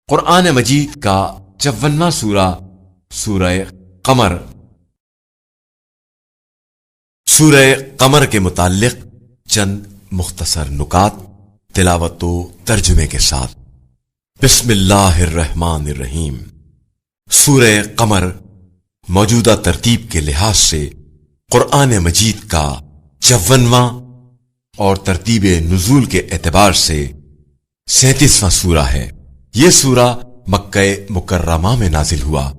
قرآن مجید کا 54واں سورہ سورہ قمر۔ سورہ قمر کے متعلق چند مختصر نکات تلاوت و ترجمے کے ساتھ۔ بسم اللہ الرحمن الرحیم۔ سورہ قمر موجودہ ترتیب کے لحاظ سے قرآن مجید کا 54واں اور ترتیب نزول کے اعتبار سے 37واں سورہ ہے۔ یہ سورہ مکہ مکرمہ میں نازل ہوا۔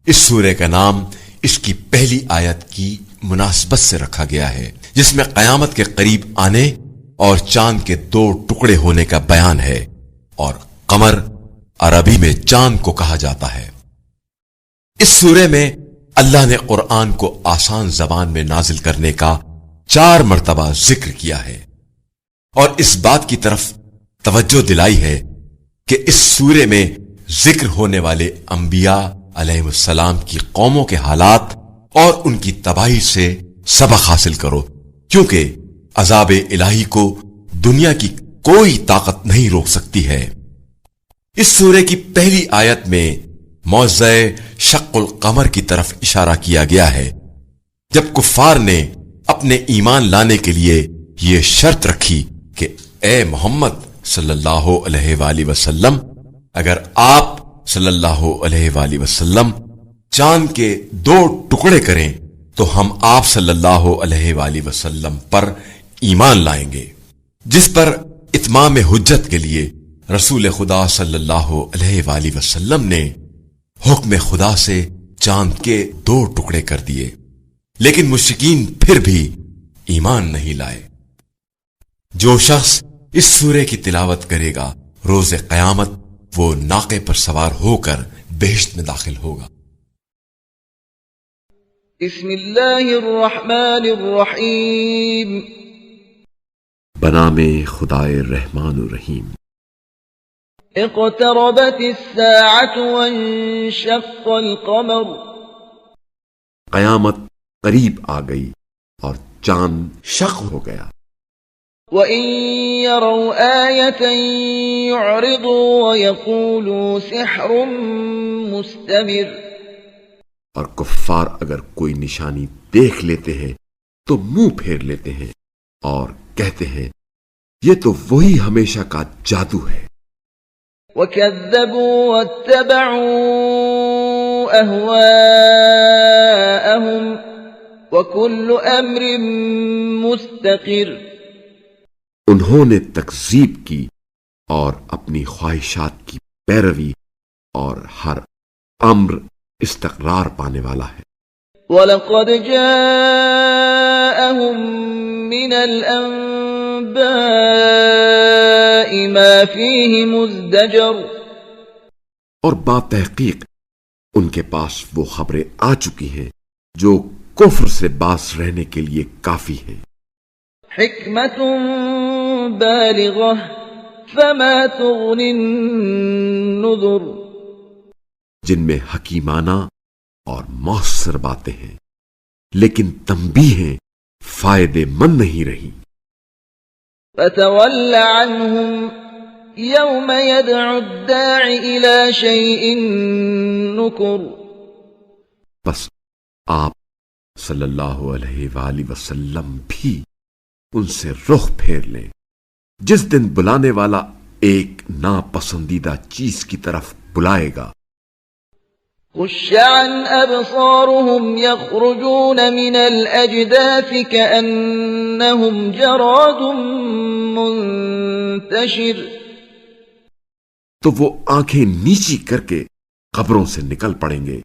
اس سورہ کا نام اس کی پہلی آیت کی مناسبت سے رکھا گیا ہے، جس میں قیامت کے قریب آنے اور چاند کے 2 ٹکڑے ہونے کا بیان ہے، اور قمر عربی میں چاند کو کہا جاتا ہے۔ اس سورہ میں اللہ نے قرآن کو آسان زبان میں نازل کرنے کا 4 مرتبہ ذکر کیا ہے، اور اس بات کی طرف توجہ دلائی ہے کہ اس سورے میں ذکر ہونے والے انبیاء علیہ السلام کی قوموں کے حالات اور ان کی تباہی سے سبق حاصل کرو، کیونکہ عذاب الہی کو دنیا کی کوئی طاقت نہیں روک سکتی ہے۔ اس سورے کی پہلی آیت میں موضع شق القمر کی طرف اشارہ کیا گیا ہے، جب کفار نے اپنے ایمان لانے کے لیے یہ شرط رکھی کہ اے محمد صلی اللہ علیہ وآلہ وسلم، اگر آپ صلی اللہ علیہ وآلہ وسلم چاند کے 2 ٹکڑے کریں تو ہم آپ صلی اللہ علیہ وآلہ وسلم پر ایمان لائیں گے، جس پر اتمام حجت کے لیے رسول خدا صلی اللہ علیہ وآلہ وسلم نے حکم خدا سے چاند کے 2 ٹکڑے کر دیے، لیکن مشرکین پھر بھی ایمان نہیں لائے۔ جو شخص اس سورے کی تلاوت کرے گا، روز قیامت وہ ناقے پر سوار ہو کر بہشت میں داخل ہوگا۔ بسم اللہ الرحمن الرحیم۔ بنام خدائے رحمان الرحیم۔ اقتربت الساعة وانشق القمر۔ قیامت قریب آ گئی اور چاند شق ہو گیا۔ وَإِن يَرَوْا آيَةً يُعْرِضُوا وَيَقُولُوا سِحْرٌ مُسْتَمِرٌ۔ اور کفار اگر کوئی نشانی دیکھ لیتے ہیں تو منہ پھیر لیتے ہیں اور کہتے ہیں یہ تو وہی ہمیشہ کا جادو ہے۔ وَكَذَّبُوا وَاتَّبَعُوا أَهْوَاءَهُمْ وَكُلُّ أَمْرٍ مُسْتَقِرٌ۔ انہوں نے تکذیب کی اور اپنی خواہشات کی پیروی، اور ہر امر استقرار پانے والا ہے۔ وَلَقَدْ جَاءَهُم مِّنَ الْأَنبَاءِ مَا فِيهِ مُزْدَجَرٌ۔ اور باتحقیق ان کے پاس وہ خبریں آ چکی ہیں جو کفر سے باز رہنے کے لیے کافی ہیں۔ حِکْمَةٌ بالغة فما تغني النذر۔ جن میں حکیمانہ اور مؤثر باتیں ہیں، لیکن تنبیہیں فائدے مند نہیں رہی۔ فتول عنهم يوم يدعو الداع إلى شيء نكر۔ بس آپ صلی اللہ علیہ وآلہ وسلم بھی ان سے رخ پھیر لیں جس دن بلانے والا ایک ناپسندیدہ چیز کی طرف بلائے گا۔ خش عن أبصارهم يخرجون من الأجداث كأنهم جراد منتشر۔ تو وہ آنکھیں نیچی کر کے قبروں سے نکل پڑیں گے،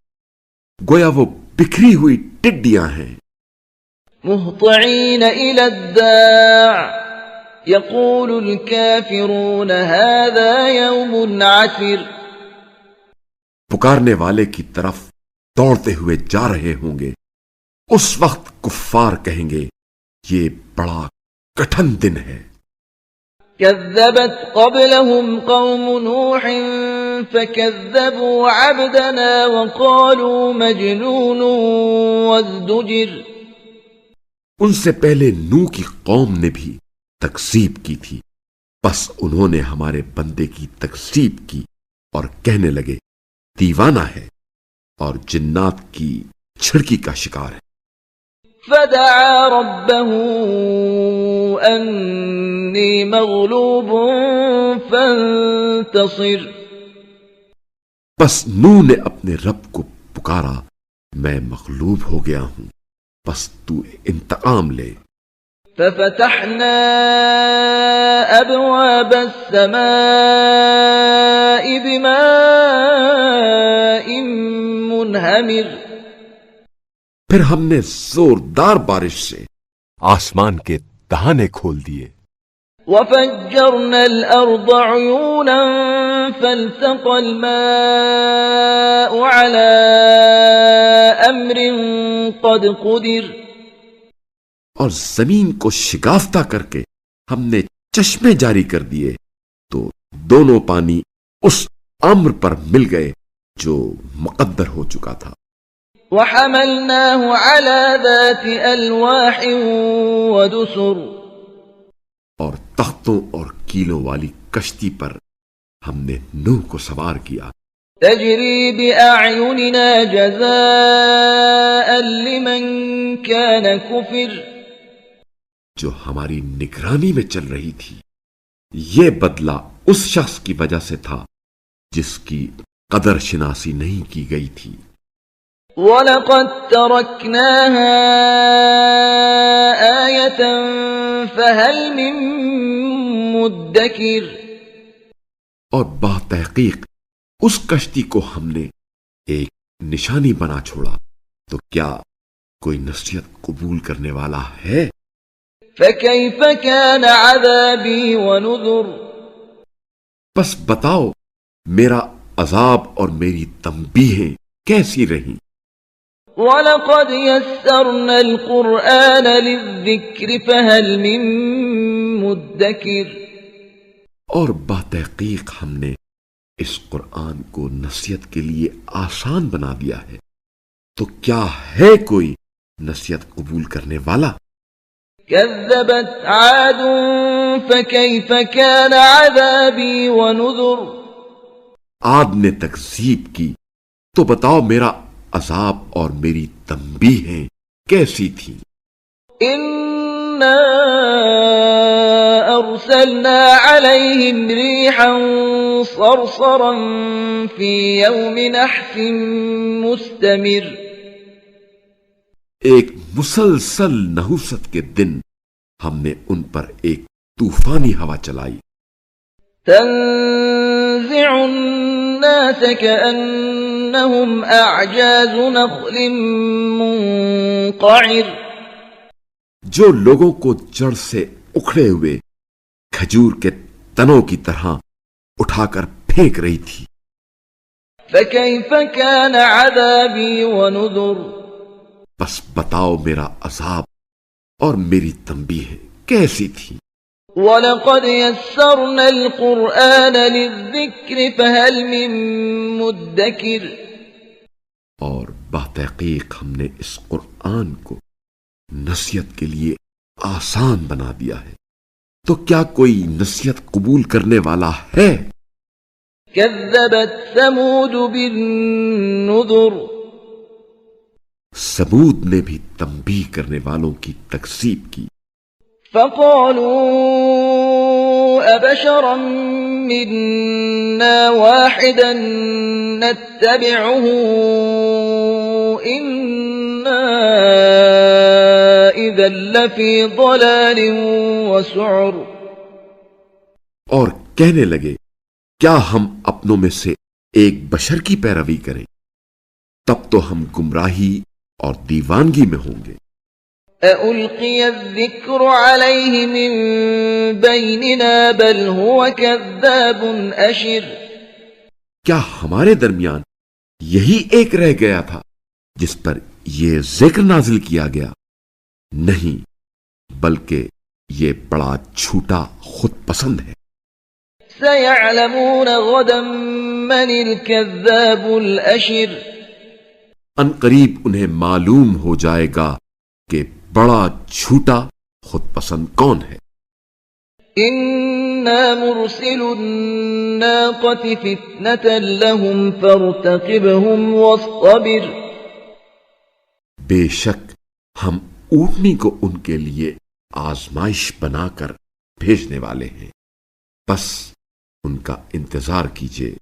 گویا وہ بکھری ہوئی ٹڈیاں ہیں۔ مهطعين إلى الداع يقول الكافرون هذا يوم عسر۔ پکارنے والے کی طرف دوڑتے ہوئے جا رہے ہوں گے، اس وقت کفار کہیں گے یہ بڑا کٹھن دن ہے۔ كذبت قبلهم قوم نوح فكذبوا عبدنا وقالوا مجنون وازدجر۔ ان سے پہلے نوح کی قوم نے بھی تکذیب کی تھی، بس انہوں نے ہمارے بندے کی تکذیب کی اور کہنے لگے دیوانہ ہے اور جنات کی چھڑکی کا شکار ہے۔ فدعا ربه أني مغلوب فانتصر، بس نوح نے اپنے رب کو پکارا، میں مغلوب ہو گیا ہوں، بس تو انتقام لے۔ ففتحنا أبواب السماء بماء منهمر، پھر ہم نے زوردار بارش سے آسمان کے دہانے کھول دیے، وفجرنا الأرض عيونا فالتقى الماء على أمر قد قدر، اور زمین کو شگافتہ کر کے ہم نے چشمے جاری کر دیے تو دونوں پانی اس امر پر مل گئے جو مقدر ہو چکا تھا۔ وحملناه على ذات ألواح ودسر، اور تختوں اور کیلوں والی کشتی پر ہم نے نوح کو سوار کیا، تجري بأعيننا جزاء لمن كان كفر، جو ہماری نگرانی میں چل رہی تھی، یہ بدلہ اس شخص کی وجہ سے تھا جس کی قدر شناسی نہیں کی گئی تھی۔ وَلَقَدْ تَرَكْنَاهَا آيَةً فَهَلْ مِن مُدَّكِرٍ، اور بتحقیق اس کشتی کو ہم نے ایک نشانی بنا چھوڑا، تو کیا کوئی نصیحت قبول کرنے والا ہے؟ فَكَيْفَ كَانَ عَذَابِي وَنُذُرِ، بس بتاؤ میرا عذاب اور میری تنبیہیں کیسی رہیں۔ وَلَقَدْ يَسَّرْنَا الْقُرْآنَ لِلذِّكْرِ فَهَلْ مِن مُدَّكِرٍ، اور بتحقیق ہم نے اس قرآن کو نصیحت کے لیے آسان بنا دیا ہے، تو کیا ہے کوئی نصیحت قبول کرنے والا؟ كذبت عاد فكيف كان عذابي ونذر، عاد نے تکذیب کی تو بتاؤ میرا عذاب اور میری تنبیہیں کیسی تھیں۔ إنا أرسلنا عليهم ريحا صرصرا في يوم نحس مستمر، ایک مسلسل نحوست کے دن ہم نے ان پر ایک طوفانی ہوا چلائی، تنزع الناس كأنهم أعجاز نخل منقعر، جو لوگوں کو جڑ سے اکھڑے ہوئے کھجور کے تنوں کی طرح اٹھا کر پھینک رہی تھی۔ فكيف كان عذابي ونذر، بس بتاؤ میرا عذاب اور میری تنبیہ کیسی تھی۔ وَلَقَدْ يَسَّرْنَا الْقُرْآنَ لِلذِّكْرِ فَهَلْ مِن مُدَّكِرٍ، اور بتحقیق ہم نے اس قرآن کو نصیحت کے لیے آسان بنا دیا ہے، تو کیا کوئی نصیحت قبول کرنے والا ہے؟ كذبت ثمود بالنذر، ثمود نے بھی تنبیہ کرنے والوں کی تکذیب کی، فقالوا أبشرا منا واحدا نتبعه إنا إذا لفي ضلال وسعر، اور کہنے لگے کیا ہم اپنوں میں سے ایک بشر کی پیروی کریں، تب تو ہم گمراہی اور دیوانگی میں ہوں گے۔ أَأُلْقِيَ الذِّكْرُ عَلَيْهِ مِن بَيْنِنَا بَلْ هُوَ كَذَّابٌ أَشِرٌ، کیا ہمارے درمیان یہی ایک رہ گیا تھا جس پر یہ ذکر نازل کیا گیا؟ نہیں، بلکہ یہ بڑا جھوٹا خود پسند ہے۔ سَيَعْلَمُونَ غَدًا مَّنِ الْكَذَّابُ الْأَشِرُ، ان قریب انہیں معلوم ہو جائے گا کہ بڑا جھوٹا خود پسند کون ہے۔ إِنَّ إنا مرسل الناقة فتنة لهم فارتقبهم واصطبر بے شک ہم اونٹنی کو ان کے لیے آزمائش بنا کر بھیجنے والے ہیں، بس ان کا انتظار کیجیے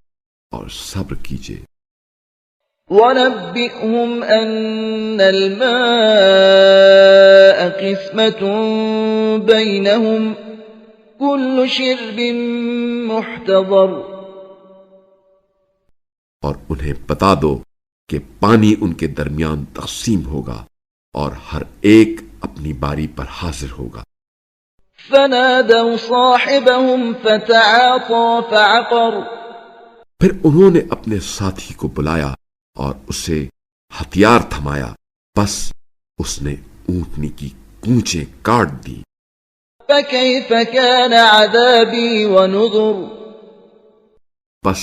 اور صبر کیجیے۔ وَنَبِّئْهُمْ أَنَّ الْمَاءَ قِسْمَةٌ بَيْنَهُمْ كُلُّ شِرْبٍ مُحْتَضَرٌ، اور انہیں بتا دو کہ پانی ان کے درمیان تقسیم ہوگا اور ہر ایک اپنی باری پر حاضر ہوگا۔ فَنَادَوْا صَاحِبَهُمْ فَتَعَاطَى فَعَقَرَ، پھر انہوں نے اپنے ساتھی کو بلایا اور اسے ہتھیار تھمایا، بس اس نے اونٹنی کی کونچیں کاٹ دی۔ فَكَيْفَ كَانَ عَذَابِي وَنُذُرِ، بس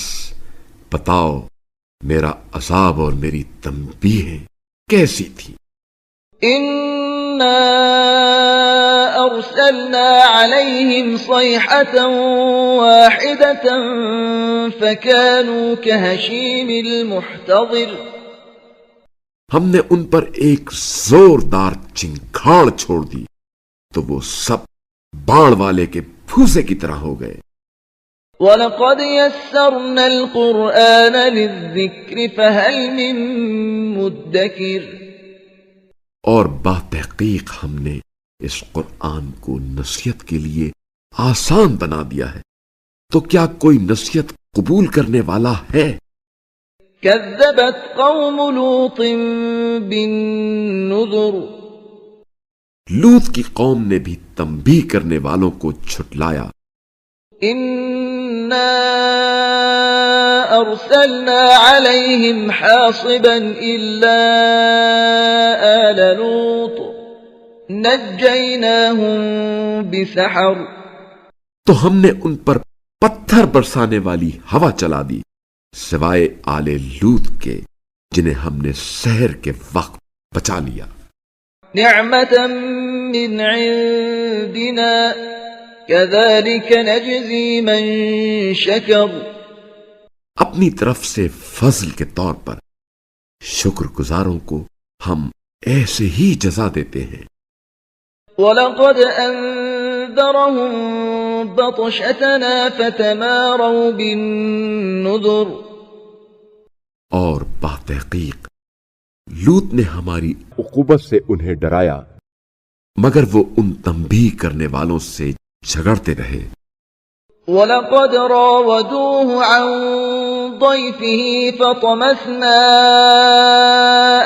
بتاؤ میرا عذاب اور میری تنبیہیں کیسی تھی۔ إِنَّا أَرْسَلْنَا عَلَيْهِمْ صَيْحَةً وَاحِدَةً فَكَانُوا كَهَشِيمِ الْمُحْتَظِرِ، ہم نے ان پر ایک زوردار چنگھاڑ چھوڑ دی تو وہ سب باڑ والے کے پھوسے کی طرح ہو گئے۔ وَلَقَدْ يَسَّرْنَا الْقُرْآنَ لِلذِّكْرِ فَهَلْ مِن مُدَّكِرٍ، اور باتحقیق ہم نے اس قرآن کو نصیحت کے لیے آسان بنا دیا ہے، تو کیا کوئی نصیحت قبول کرنے والا ہے؟ كَذَّبَتْ قَوْمُ لُوطٍ بِالنُّذُرِ، لوط کی قوم نے بھی تنبیہ کرنے والوں کو جھٹلایا۔ إِنَّا أَرْسَلْنَا عَلَيْهِمْ حَاصِبًا إِلَّا آلَ لُوطٍ نَجَّيْنَاهُمْ بِسَحَرٍ، تو ہم نے ان پر پتھر برسانے والی ہوا چلا دی سوائے آل لوط کے، جنہیں ہم نے سحر کے وقت بچا لیا۔ نِعْمَةً مِّنْ عِندِنَا كَذَلِكَ نَجْزِي مَن شَكَرَ، اپنی طرف سے فضل کے طور پر شکر گزاروں کو ہم ایسے ہی جزا دیتے ہیں۔ وَلَقَدْ أَنذَرَهُم بَطْشَتَنَا فَتَمَارَوْا بِالنُّذُرِ، اور باتحقیق لوط نے ہماری عقوبت سے انہیں ڈرایا، مگر وہ ان تنبیہ کرنے والوں سے جھگڑتے رہے۔ وَلَقَدْ رَاوَدُوهُ عَن ضَيْفِهِ فَطَمَسْنَا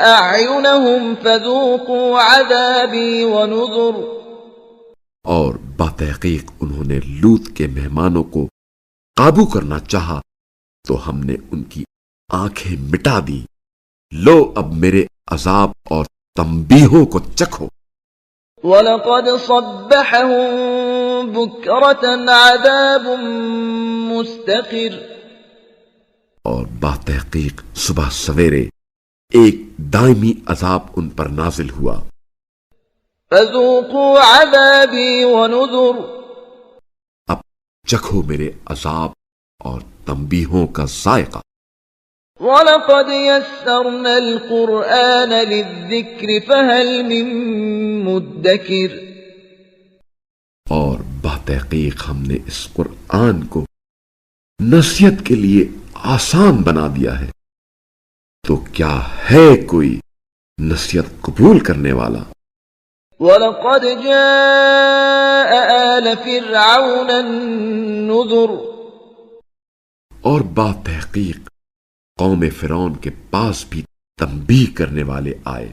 أَعْيُنَهُمْ فَذُوقُوا عَذَابِي وَنُذُرِ، اور باتحقیق انہوں نے لوط کے مہمانوں کو قابو کرنا چاہا تو ہم نے ان کی آنکھیں مٹا دی، لو اب میرے عذاب اور تنبیہوں کو چکھو۔ وَلَقَدْ صَبَّحَهُم بُكْرَةً عَذَابٌ مُسْتَقِرٌ، اور باتحقیق صبح سویرے ایک دائمی عذاب ان پر نازل ہوا۔ فَذُوقُوا عَذَابِي وَنُذُرِ، اب چکھو میرے عذاب اور تنبیہوں کا ذائقہ۔ وَلَقَدْ يَسَّرْنَا الْقُرْآنَ لِلذِّكْرِ فَهَلْ مِن مُدَّكِرٍ، اور باتحقیق ہم نے اس قرآن کو نصیحت کے لیے آسان بنا دیا ہے، تو کیا ہے کوئی نصیحت قبول کرنے والا؟ وَلَقَدْ جَاءَ آلَ فِرْعَوْنَ النُّذُرُ، اور باتحقیق قوم فرعون کے پاس بھی تنبیہ کرنے والے آئے۔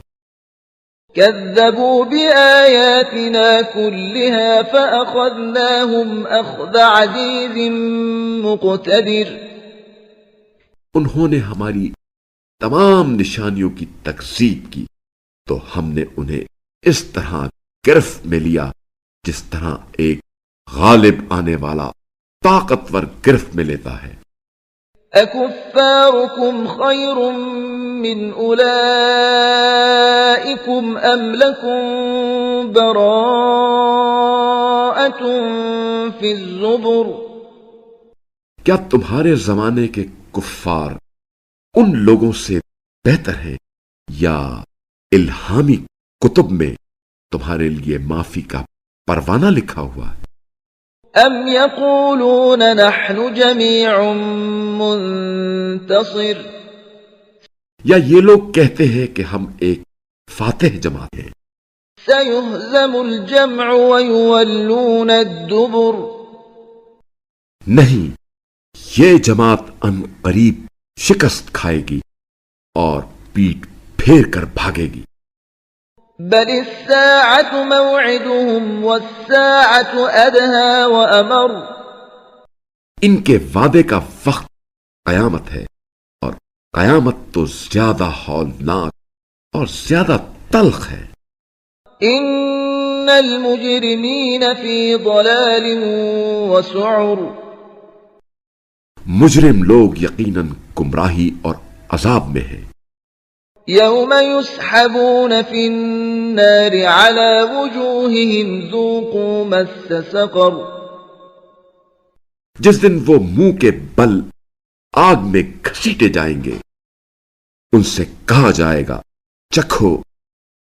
كَذَّبُوا بِآيَاتِنَا كُلِّهَا فَأَخَذْنَاهُمْ أَخْذَ عَزِيزٍ مُقْتَدِرٍ، انہوں نے ہماری تمام نشانیوں کی تکذیب کی تو ہم نے انہیں اس طرح گرفت میں لیا جس طرح ایک غالب آنے والا طاقتور گرفت میں لیتا ہے۔ أَكُفَّارُكُمْ خَيْرٌ مِّنْ أُولَئِكُمْ أَمْ لَكُمْ بَرَاءَةٌ في الزبر کیا تمہارے زمانے کے کفار ان لوگوں سے بہتر ہیں یا الہامی کتب میں تمہارے لیے معافی کا پروانہ لکھا ہوا ہے؟ ام يقولون نحن جميع منتصر یا یہ لوگ کہتے ہیں کہ ہم ایک فاتح جماعت ہیں؟ سيهزم الجمع ويولون الدبر نہیں، یہ جماعت ان قریب شکست کھائے گی اور پیٹ پھیر کر بھاگے گی۔ بل الساعة موعدهم والساعة أدهى وأمر ان کے وعدے کا وقت قیامت ہے اور قیامت تو زیادہ ہولناک اور زیادہ تلخ ہے۔ إن المجرمين في ضلال وسعر مجرم لوگ یقیناً گمراہی اور عذاب میں ہیں۔ يوم يسحبون في النار على وجوههم ذوقوا مس سقر جس دن وہ منہ کے بل آگ میں گھسیٹے جائیں گے، ان سے کہا جائے گا چکھو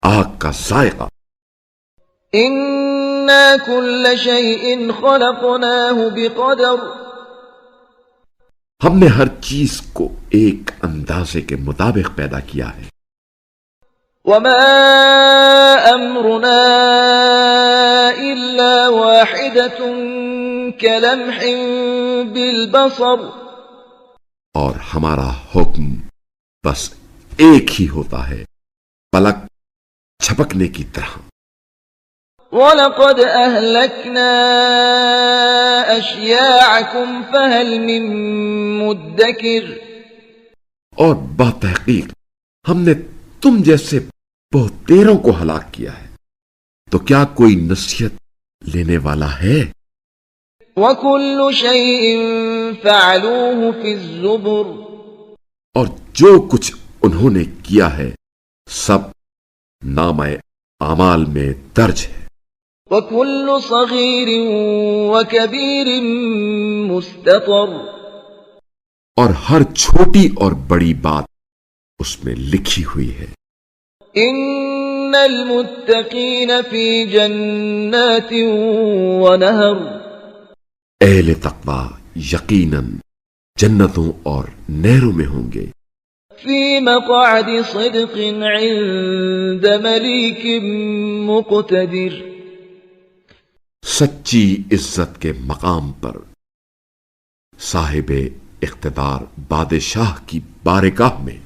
آگ کا ذائقہ۔ إنا كل شيء خلقناه بقدر ہم نے ہر چیز کو ایک اندازے کے مطابق پیدا کیا ہے۔ وما أمرنا إلا واحدة كلمح بالبصر اور ہمارا حکم بس ایک ہی ہوتا ہے، پلک چھپکنے کی طرح۔ وَلَقَدْ أَهْلَكْنَا أَشْيَاعَكُمْ فَهَلْ مِن مُدَّكِرٍ اور بتحقیق ہم نے تم جیسے بہتیروں کو ہلاک کیا ہے، تو کیا کوئی نصیحت لینے والا ہے؟ وَكُلُّ شَيْءٍ فَعَلُوهُ فِي الزُّبُرِ اور جو کچھ انہوں نے کیا ہے سب نامہ اعمال میں درج ہے۔ وَكُلُّ صَغِيرٍ وَكَبِيرٍ مُسْتَطَرٍ اور ہر چھوٹی اور بڑی بات اس میں لکھی ہوئی ہے۔ إِنَّ الْمُتَّقِينَ فِي جَنَّاتٍ وَنَهَرٍ اہل تقوی یقیناً جنتوں اور نہروں میں ہوں گے۔ فِي مَقْعَدِ صِدْقٍ عِندَ مَلِيكٍ مُقْتَدِرٍ سچی عزت کے مقام پر صاحب اقتدار بادشاہ کی بارگاہ میں۔